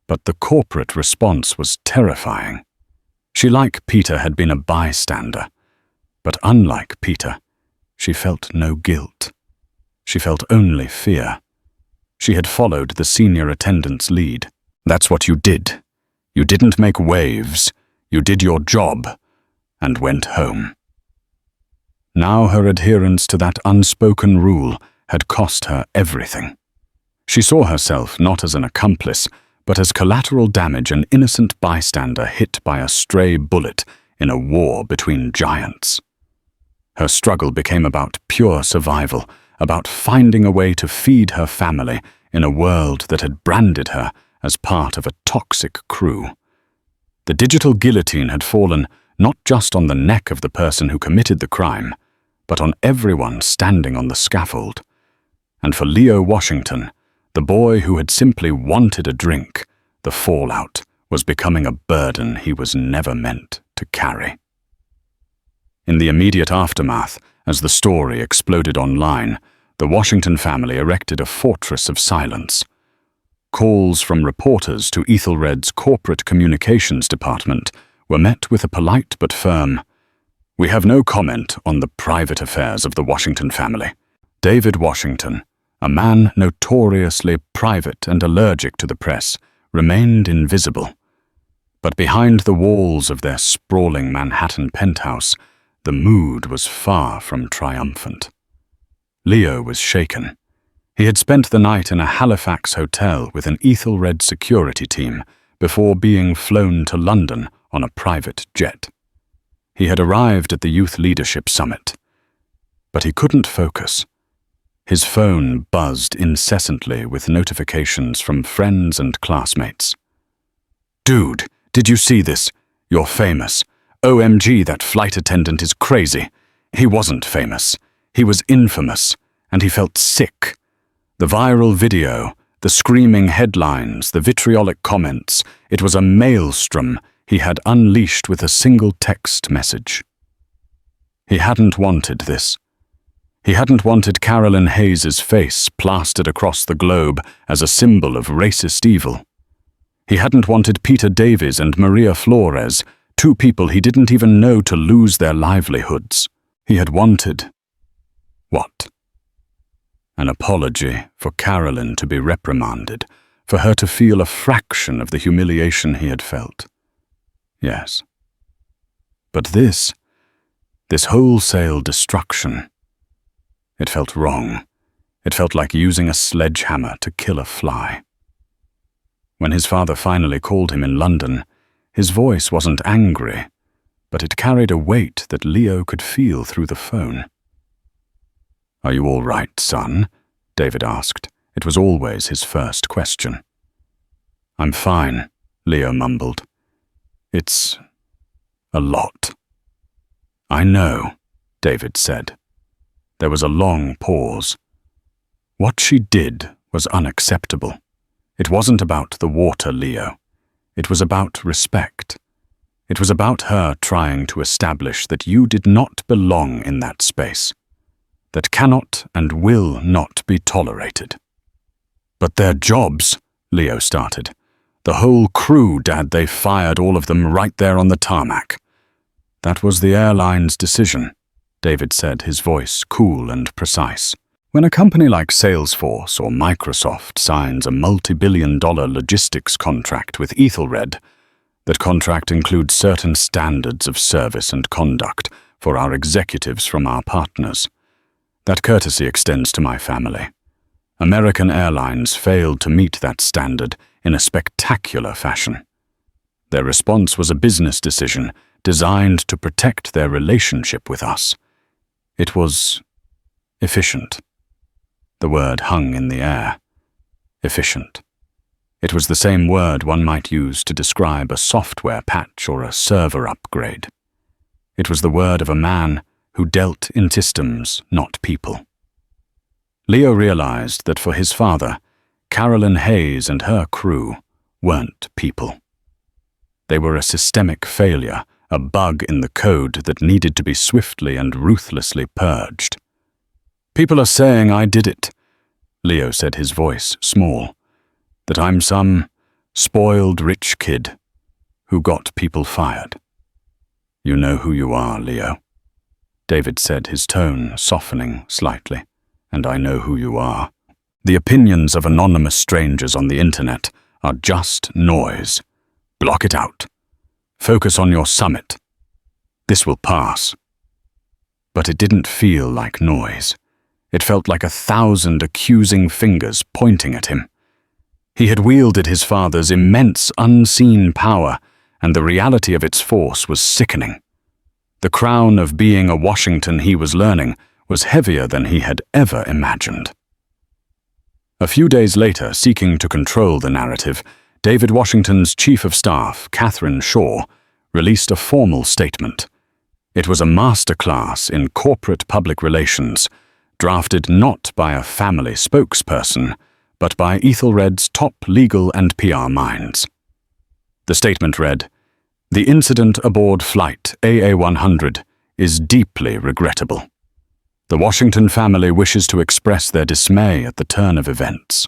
but the corporate response was terrifying. She, like Peter, had been a bystander, but unlike Peter, she felt no guilt. She felt only fear. She had followed the senior attendant's lead. That's what you did. You didn't make waves. You did your job and went home. Now her adherence to that unspoken rule had cost her everything. She saw herself not as an accomplice, but as collateral damage, an innocent bystander hit by a stray bullet in a war between giants. Her struggle became about pure survival, about finding a way to feed her family in a world that had branded her as part of a toxic crew. The digital guillotine had fallen not just on the neck of the person who committed the crime, but on everyone standing on the scaffold. And for Leo Washington, the boy who had simply wanted a drink, the fallout was becoming a burden he was never meant to carry. In the immediate aftermath, As the story exploded online, the Washington family erected a fortress of silence. Calls from reporters to Ethelred's corporate communications department were met with a polite but firm, "We have no comment on the private affairs of the Washington family." David Washington, a man notoriously private and allergic to the press, remained invisible. But behind the walls of their sprawling Manhattan penthouse, the mood was far from triumphant. Leo was shaken. He had spent the night in a Halifax hotel with an Ethelred security team before being flown to London on a private jet. He had arrived at the Youth Leadership Summit, but he couldn't focus. His phone buzzed incessantly with notifications from friends and classmates. "Dude, did you see this? You're famous. OMG, that flight attendant is crazy." He wasn't famous. He was infamous, and he felt sick. The viral video, the screaming headlines, the vitriolic comments, it was a maelstrom he had unleashed with a single text message. He hadn't wanted this. He hadn't wanted Carolyn Hayes's face plastered across the globe as a symbol of racist evil. He hadn't wanted Peter Davies and Maria Flores, two people he didn't even know, to lose their livelihoods. He had wanted... what? An apology for Carolyn to be reprimanded, for her to feel a fraction of the humiliation he had felt. Yes. But this wholesale destruction, it felt wrong. It felt like using a sledgehammer to kill a fly. When his father finally called him in London, his voice wasn't angry, but it carried a weight that Leo could feel through the phone. "Are you all right, son?" David asked. It was always his first question. "I'm fine," Leo mumbled. "It's a lot." "I know," David said. There was a long pause. What she did was unacceptable. It wasn't about the water, Leo. It was about respect. It was about her trying to establish that you did not belong in that space, that cannot and will not be tolerated. "But their jobs," Leo started. "The whole crew, Dad, they fired all of them right there on the tarmac." "That was the airline's decision," David said, his voice cool and precise. "When a company like Salesforce or Microsoft signs a multi-billion-dollar logistics contract with Ethelred, that contract includes certain standards of service and conduct for our executives from our partners. That courtesy extends to my family. American Airlines failed to meet that standard in a spectacular fashion. Their response was a business decision designed to protect their relationship with us. It was efficient." The word hung in the air. Efficient. It was the same word one might use to describe a software patch or a server upgrade. It was the word of a man who dealt in systems, not people. Leo realized that for his father, Carolyn Hayes and her crew weren't people. They were a systemic failure, a bug in the code that needed to be swiftly and ruthlessly purged. "People are saying I did it," Leo said, his voice small, "that I'm some spoiled rich kid who got people fired." "You know who you are, Leo," David said, his tone softening slightly. "And I know who you are. The opinions of anonymous strangers on the internet are just noise. Block it out. Focus on your summit. This will pass." But it didn't feel like noise. It felt like 1,000 accusing fingers pointing at him. He had wielded his father's immense unseen power, and the reality of its force was sickening. The crown of being a Washington, he was learning, was heavier than he had ever imagined. A few days later, seeking to control the narrative, David Washington's Chief of Staff, Catherine Shaw, released a formal statement. It was a masterclass in corporate public relations, drafted not by a family spokesperson, but by Ethelred's top legal and PR minds. The statement read, "The incident aboard flight AA-100 is deeply regrettable. The Washington family wishes to express their dismay at the turn of events.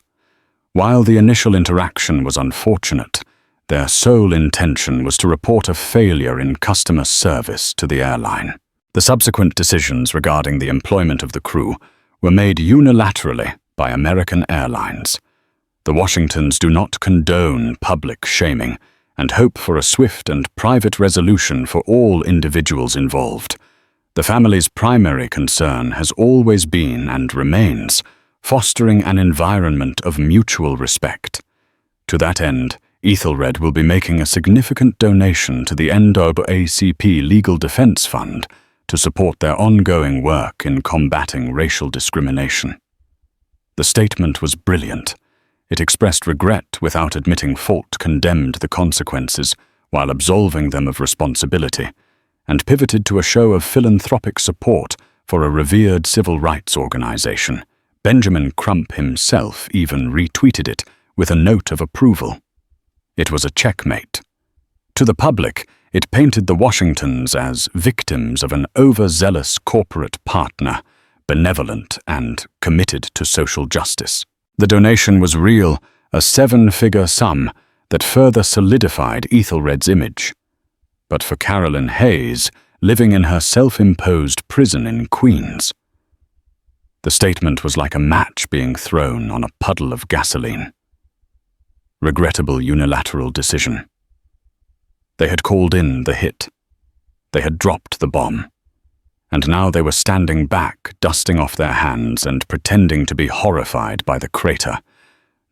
While the initial interaction was unfortunate, their sole intention was to report a failure in customer service to the airline. The subsequent decisions regarding the employment of the crew were made unilaterally by American Airlines. The Washingtons do not condone public shaming and hope for a swift and private resolution for all individuals involved. The family's primary concern has always been and remains fostering an environment of mutual respect. To that end, Ethelred will be making a significant donation to the NAACP Legal Defense Fund to support their ongoing work in combating racial discrimination. The statement was brilliant. It expressed regret without admitting fault, condemned the consequences while absolving them of responsibility, and pivoted to a show of philanthropic support for a revered civil rights organization. Benjamin Crump himself even retweeted it with a note of approval. It was a checkmate. To the public, it painted the Washingtons as victims of an overzealous corporate partner, benevolent and committed to social justice. The donation was real, a 7-figure sum that further solidified Ethelred's image. But for Carolyn Hayes, living in her self-imposed prison in Queens, the statement was like a match being thrown on a puddle of gasoline. Regrettable unilateral decision. They had called in the hit. They had dropped the bomb. And now they were standing back, dusting off their hands and pretending to be horrified by the crater.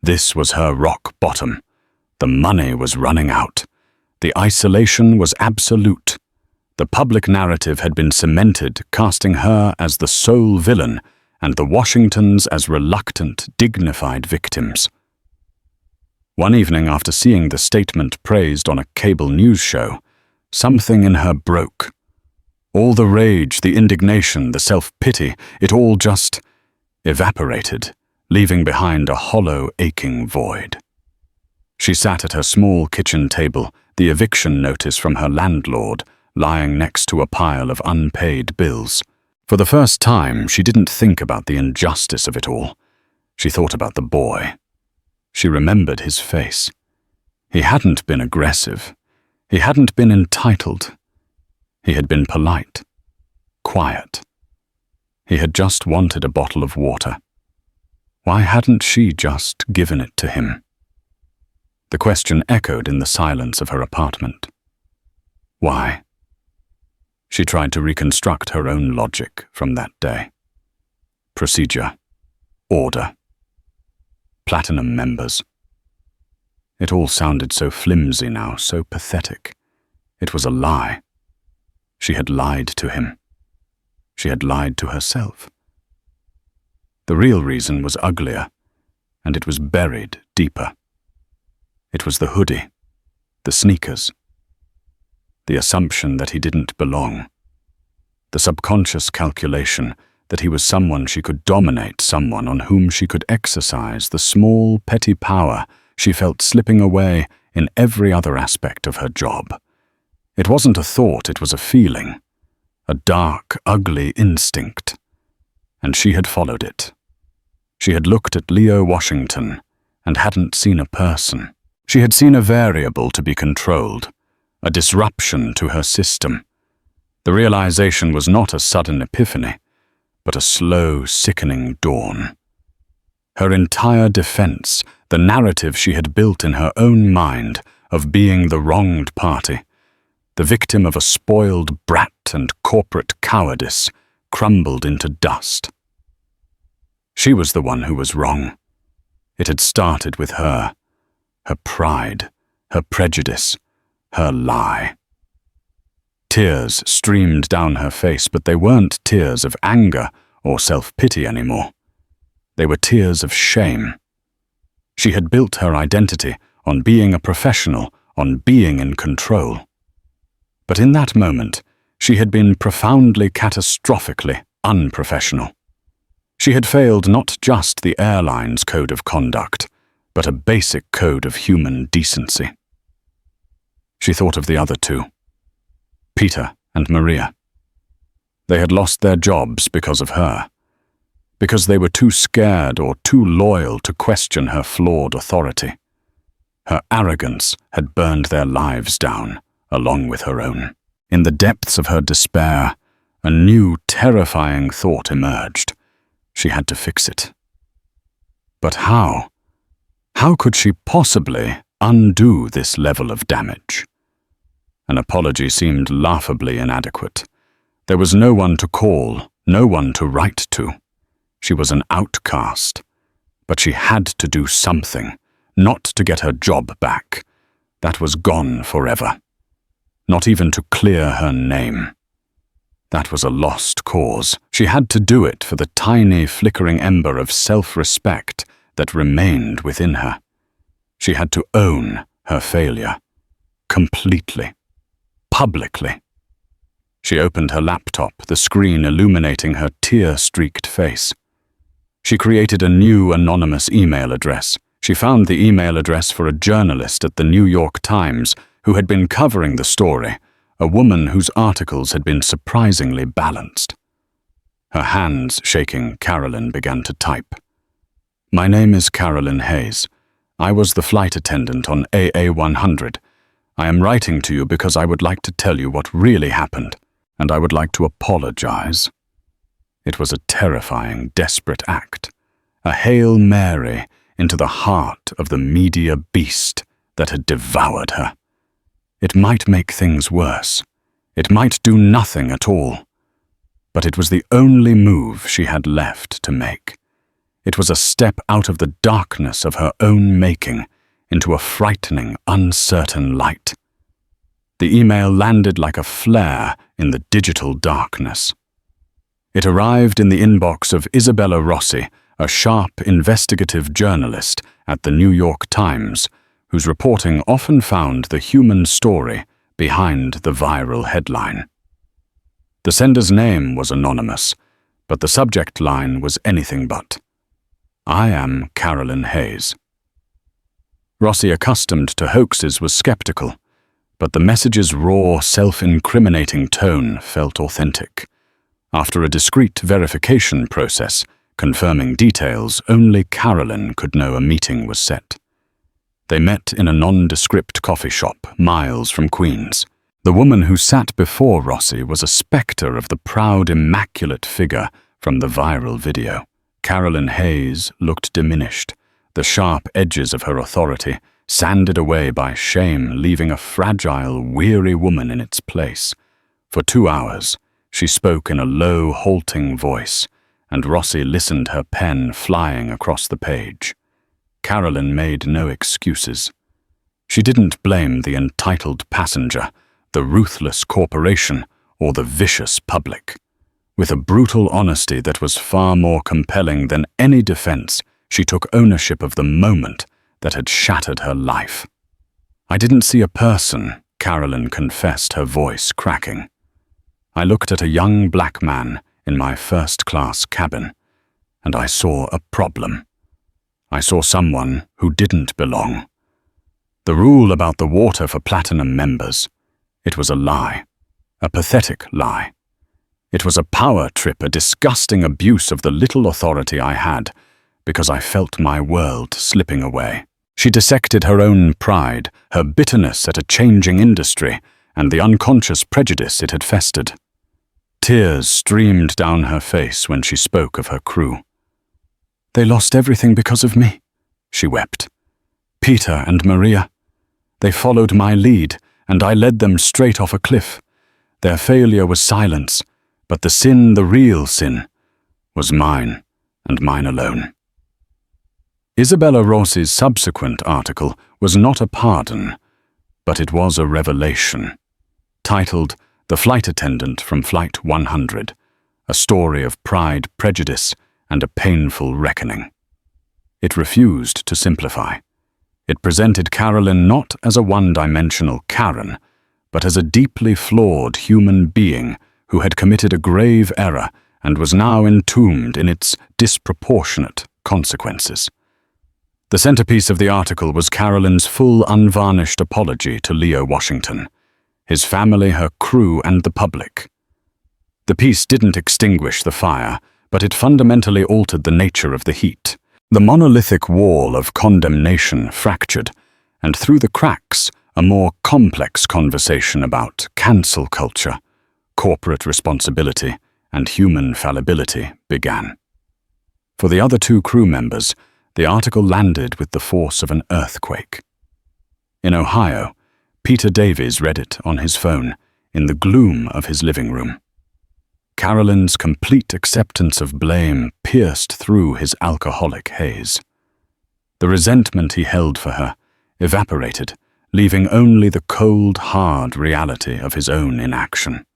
This was her rock bottom. The money was running out. The isolation was absolute. The public narrative had been cemented, casting her as the sole villain and the Washingtons as reluctant, dignified victims. One evening, after seeing the statement praised on a cable news show, something in her broke. All the rage, the indignation, the self-pity, it all just evaporated, leaving behind a hollow, aching void. She sat at her small kitchen table, the eviction notice from her landlord lying next to a pile of unpaid bills. For the first time, she didn't think about the injustice of it all. She thought about the boy. She remembered his face. He hadn't been aggressive. He hadn't been entitled. He had been polite, quiet. He had just wanted a bottle of water. Why hadn't she just given it to him? The question echoed in the silence of her apartment. Why? She tried to reconstruct her own logic from that day. Procedure, order, platinum members. It all sounded so flimsy now, so pathetic. It was a lie. She had lied to him. She had lied to herself. The real reason was uglier, and it was buried deeper. It was the hoodie, the sneakers, the assumption that he didn't belong, the subconscious calculation that he was someone she could dominate, someone on whom she could exercise the small, petty power she felt slipping away in every other aspect of her job. It wasn't a thought, it was a feeling, a dark, ugly instinct, and she had followed it. She had looked at Leo Washington and hadn't seen a person. She had seen a variable to be controlled, a disruption to her system. The realization was not a sudden epiphany, but a slow, sickening dawn. Her entire defense, the narrative she had built in her own mind of being the wronged party, the victim of a spoiled brat and corporate cowardice, crumbled into dust. She was the one who was wrong. It had started with her pride, her prejudice, her lie. Tears streamed down her face, but they weren't tears of anger or self-pity anymore. They were tears of shame. She had built her identity on being a professional, on being in control. But in that moment, she had been profoundly, catastrophically unprofessional. She had failed not just the airline's code of conduct, but a basic code of human decency. She thought of the other two, Peter and Maria. They had lost their jobs because of her, because they were too scared or too loyal to question her flawed authority. Her arrogance had burned their lives down, along with her own. In the depths of her despair, a new, terrifying thought emerged. She had to fix it. But how? How could she possibly undo this level of damage? An apology seemed laughably inadequate. There was no one to call, no one to write to. She was an outcast. But she had to do something, not to get her job back. That was gone forever. Not even to clear her name. That was a lost cause. She had to do it for the tiny, flickering ember of self-respect that remained within her. She had to own her failure. Completely. Publicly. She opened her laptop, the screen illuminating her tear-streaked face. She created a new anonymous email address. She found the email address for a journalist at the New York Times who had been covering the story, a woman whose articles had been surprisingly balanced. Her hands shaking, Carolyn began to type. "My name is Carolyn Hayes. I was the flight attendant on AA-100. I am writing to you because I would like to tell you what really happened, and I would like to apologize." It was a terrifying, desperate act, a Hail Mary into the heart of the media beast that had devoured her. It might make things worse. It might do nothing at all. But it was the only move she had left to make. It was a step out of the darkness of her own making into a frightening, uncertain light. The email landed like a flare in the digital darkness. It arrived in the inbox of Isabella Rossi, a sharp, investigative journalist at the New York Times, whose reporting often found the human story behind the viral headline. The sender's name was anonymous, but the subject line was anything but. "I am Carolyn Hayes." Rossi, accustomed to hoaxes, was skeptical, but the message's raw, self-incriminating tone felt authentic. After a discreet verification process, confirming details, only Carolyn could know a meeting was set. They met in a nondescript coffee shop, miles from Queens. The woman who sat before Rossi was a spectre of the proud, immaculate figure from the viral video. Carolyn Hayes looked diminished, the sharp edges of her authority sanded away by shame, leaving a fragile, weary woman in its place. For 2 hours, she spoke in a low, halting voice, and Rossi listened, her pen flying across the page. Carolyn made no excuses. She didn't blame the entitled passenger, the ruthless corporation, or the vicious public. With a brutal honesty that was far more compelling than any defense, she took ownership of the moment that had shattered her life. "I didn't see a person," Carolyn confessed, her voice cracking. "I looked at a young black man in my first-class cabin, and I saw a problem. I saw someone who didn't belong. The rule about the water for platinum members, it was a lie, a pathetic lie. It was a power trip, a disgusting abuse of the little authority I had, because I felt my world slipping away." She dissected her own pride, her bitterness at a changing industry, and the unconscious prejudice it had festered. Tears streamed down her face when she spoke of her crew. "They lost everything because of me," she wept. "Peter and Maria. They followed my lead, and I led them straight off a cliff. Their failure was silence, but the sin, the real sin, was mine, and mine alone." Isabella Rossi's subsequent article was not a pardon, but it was a revelation. Titled, "The Flight Attendant from Flight 100, a story of pride, prejudice, and a painful reckoning." It refused to simplify. It presented Carolyn not as a one-dimensional Karen, but as a deeply flawed human being who had committed a grave error and was now entombed in its disproportionate consequences. The centerpiece of the article was Carolyn's full, unvarnished apology to Leo Washington, his family, her crew, and the public. The peace didn't extinguish the fire, but it fundamentally altered the nature of the heat. The monolithic wall of condemnation fractured, and through the cracks, a more complex conversation about cancel culture, corporate responsibility, and human fallibility began. For the other two crew members, the article landed with the force of an earthquake. In Ohio, Peter Davies read it on his phone in the gloom of his living room. Carolyn's complete acceptance of blame pierced through his alcoholic haze. The resentment he held for her evaporated, leaving only the cold, hard reality of his own inaction.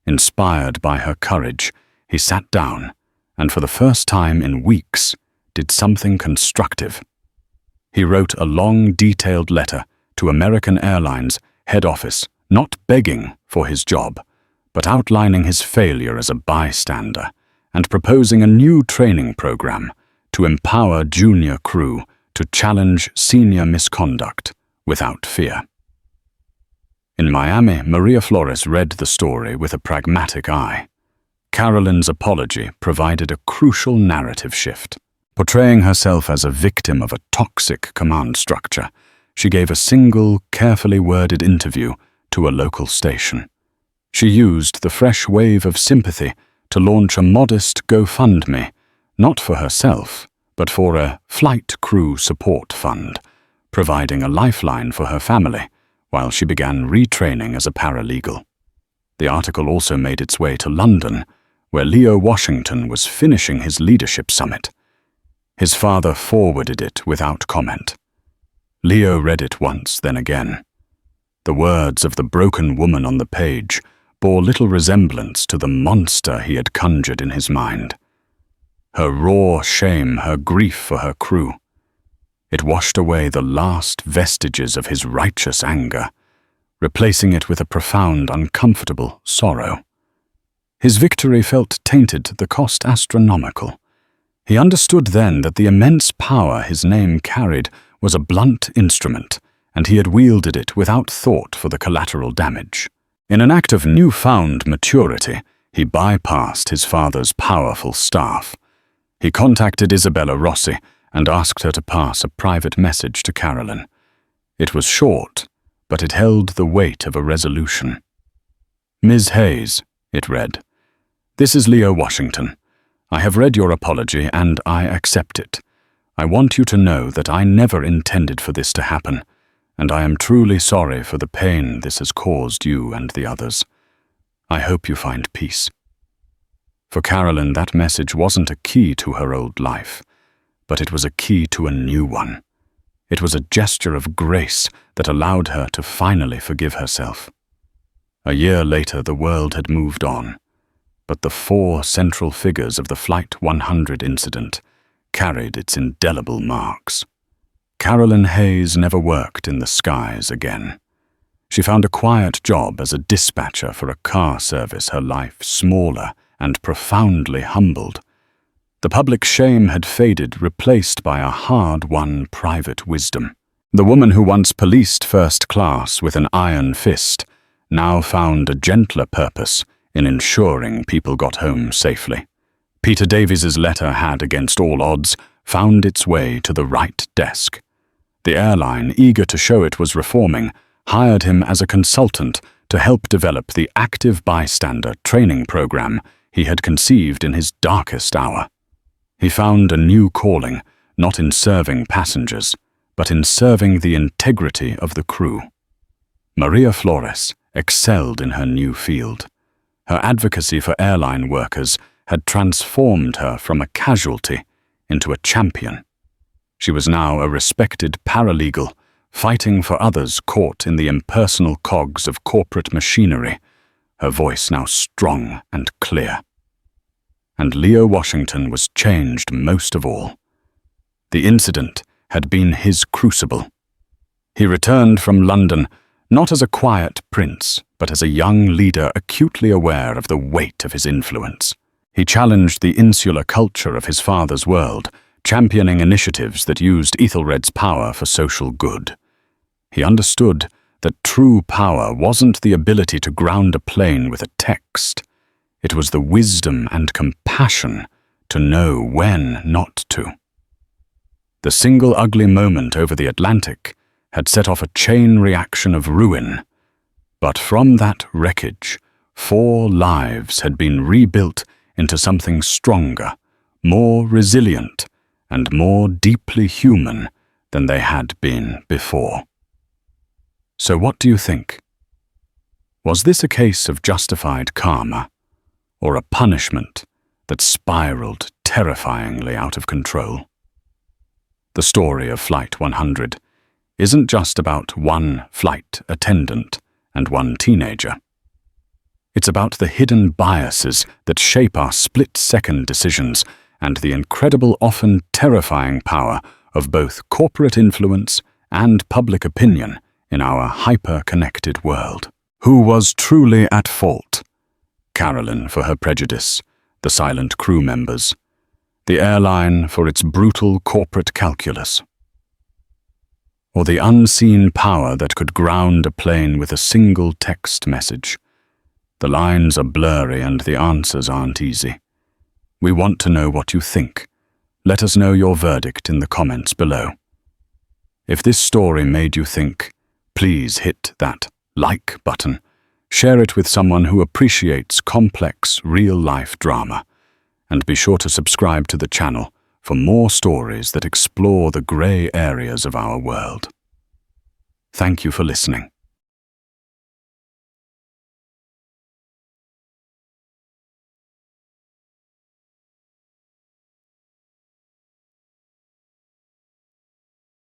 Inspired by her courage, he sat down and for the first time in weeks did something constructive. He wrote a long, detailed letter to American Airlines head office, not begging for his job, but outlining his failure as a bystander and proposing a new training program to empower junior crew to challenge senior misconduct without fear. In Miami, Maria Flores read the story with a pragmatic eye. Carolyn's apology provided a crucial narrative shift. Portraying herself as a victim of a toxic command structure, she gave a single, carefully worded interview to a local station. She used the fresh wave of sympathy to launch a modest GoFundMe, not for herself, but for a flight crew support fund, providing a lifeline for her family while she began retraining as a paralegal. The article also made its way to London, where Leo Washington was finishing his leadership summit. His father forwarded it without comment. Leo read it once, then again. The words of the broken woman on the page bore little resemblance to the monster he had conjured in his mind. Her raw shame, her grief for her crew. It washed away the last vestiges of his righteous anger, replacing it with a profound, uncomfortable sorrow. His victory felt tainted, the cost astronomical. He understood then that the immense power his name carried was a blunt instrument, and he had wielded it without thought for the collateral damage. In an act of newfound maturity, he bypassed his father's powerful staff. He contacted Isabella Rossi and asked her to pass a private message to Carolyn. It was short, but it held the weight of a resolution. "Ms. Hayes," it read, "this is Leo Washington. I have read your apology and I accept it. I want you to know that I never intended for this to happen, and I am truly sorry for the pain this has caused you and the others. I hope you find peace." For Carolyn, that message wasn't a key to her old life, but it was a key to a new one. It was a gesture of grace that allowed her to finally forgive herself. A year later, the world had moved on, but the four central figures of the Flight 100 incident carried its indelible marks. Carolyn Hayes never worked in the skies again. She found a quiet job as a dispatcher for a car service, her life smaller and profoundly humbled. The public shame had faded, replaced by a hard-won private wisdom. The woman who once policed first class with an iron fist now found a gentler purpose in ensuring people got home safely. Peter Davies's letter had, against all odds, found its way to the right desk. The airline, eager to show it was reforming, hired him as a consultant to help develop the active bystander training program he had conceived in his darkest hour. He found a new calling, not in serving passengers, but in serving the integrity of the crew. Maria Flores excelled in her new field. Her advocacy for airline workers had transformed her from a casualty into a champion. She was now a respected paralegal, fighting for others caught in the impersonal cogs of corporate machinery, her voice now strong and clear. And Leo Washington was changed most of all. The incident had been his crucible. He returned from London not as a quiet prince, but as a young leader acutely aware of the weight of his influence. He challenged the insular culture of his father's world, championing initiatives that used Ethelred's power for social good. He understood that true power wasn't the ability to ground a plane with a text. It was the wisdom and compassion to know when not to. The single ugly moment over the Atlantic had set off a chain reaction of ruin, but from that wreckage, 4 lives had been rebuilt into something stronger, more resilient, and more deeply human than they had been before. So what do you think? Was this a case of justified karma, or a punishment that spiraled terrifyingly out of control? The story of Flight 100 isn't just about one flight attendant and one teenager. It's about the hidden biases that shape our split-second decisions and the incredible, often terrifying power of both corporate influence and public opinion in our hyper-connected world. Who was truly at fault? Carolyn for her prejudice, the silent crew members, the airline for its brutal corporate calculus, or the unseen power that could ground a plane with a single text message? The lines are blurry and the answers aren't easy. We want to know what you think. Let us know your verdict in the comments below. If this story made you think, please hit that like button. Share it with someone who appreciates complex, real-life drama. And be sure to subscribe to the channel for more stories that explore the grey areas of our world. Thank you for listening.